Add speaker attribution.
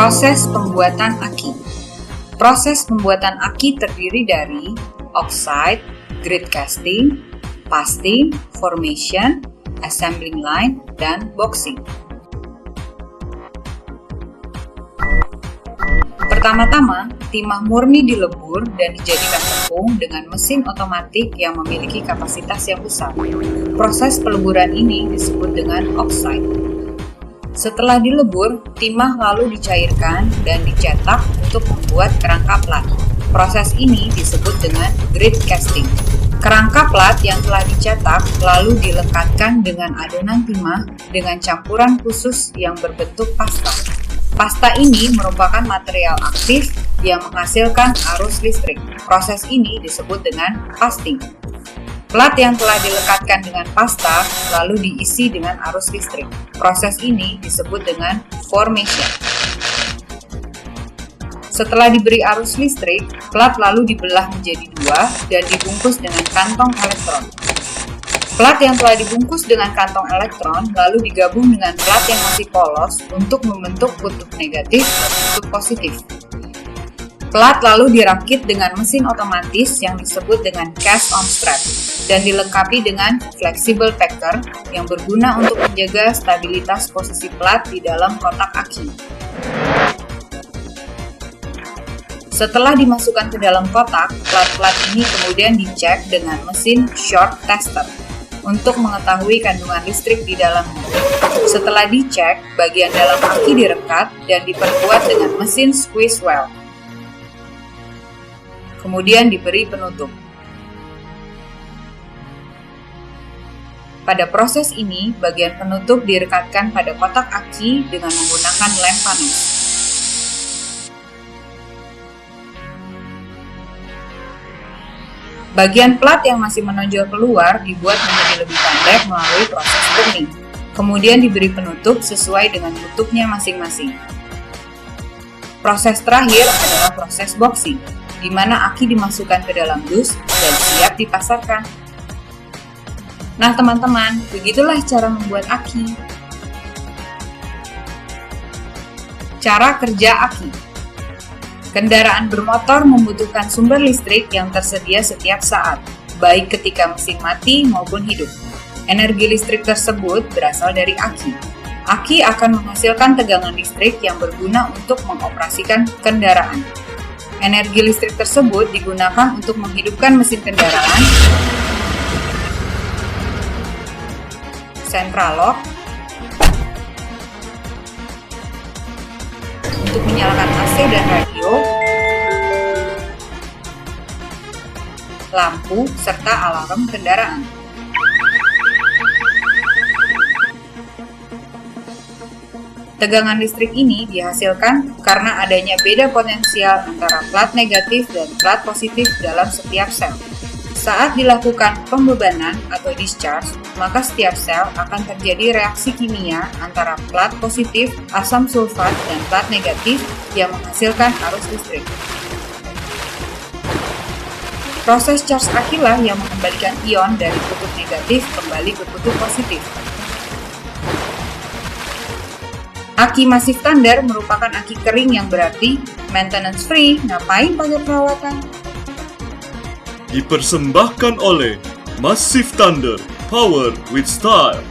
Speaker 1: Proses pembuatan aki. Proses pembuatan aki terdiri dari oxide, grid casting, pasting, formation, assembling line, dan boxing. Pertama-tama, timah murni dilebur dan dijadikan tepung dengan mesin otomatik yang memiliki kapasitas yang besar. Proses peleburan ini disebut dengan oxide. Setelah dilebur, timah lalu dicairkan dan dicetak untuk membuat kerangka plat. Proses ini disebut dengan grid casting. Kerangka plat yang telah dicetak lalu dilekatkan dengan adonan timah dengan campuran khusus yang berbentuk pasta. Pasta ini merupakan material aktif yang menghasilkan arus listrik. Proses ini disebut dengan pasting. Plat yang telah dilekatkan dengan pasta lalu diisi dengan arus listrik. Proses ini disebut dengan formation. Setelah diberi arus listrik, plat lalu dibelah menjadi dua dan dibungkus dengan kantong elektron. Plat yang telah dibungkus dengan kantong elektron lalu digabung dengan plat yang masih polos untuk membentuk kutub negatif dan kutub positif. Plat lalu dirakit dengan mesin otomatis yang disebut dengan cast on strap dan dilengkapi dengan flexible packer yang berguna untuk menjaga stabilitas posisi plat di dalam kotak aki. Setelah dimasukkan ke dalam kotak, plat-plat ini kemudian dicek dengan mesin short tester untuk mengetahui kandungan listrik di dalamnya. Setelah dicek, bagian dalam aki direkat dan diperkuat dengan mesin squeeze well. Kemudian diberi penutup. Pada proses ini, bagian penutup direkatkan pada kotak aki dengan menggunakan lem panas. Bagian plat yang masih menonjol keluar dibuat menjadi lebih pendek melalui proses burning. Kemudian diberi penutup sesuai dengan tutupnya masing-masing. Proses terakhir adalah proses boxing, di mana aki dimasukkan ke dalam dus dan siap dipasarkan. Nah teman-teman, begitulah cara membuat aki. Cara kerja aki. Kendaraan bermotor membutuhkan sumber listrik yang tersedia setiap saat, baik ketika mesin mati maupun hidup. Energi listrik tersebut berasal dari aki. Aki akan menghasilkan tegangan listrik yang berguna untuk mengoperasikan kendaraan. Energi listrik tersebut digunakan untuk menghidupkan mesin kendaraan, central lock, untuk menyalakan AC dan radio, lampu, serta alarm kendaraan. Tegangan listrik ini dihasilkan karena adanya beda potensial antara plat negatif dan plat positif dalam setiap sel. Saat dilakukan pembebanan atau discharge, maka setiap sel akan terjadi reaksi kimia antara plat positif, asam sulfat, dan plat negatif yang menghasilkan arus listrik. Proses charge akilah yang mengembalikan ion dari kutub negatif kembali ke kutub positif. Aki masif standar merupakan aki kering yang berarti maintenance free, ngapain pakai perawatan?
Speaker 2: Dipersembahkan oleh Massive Thunder, Power with Style.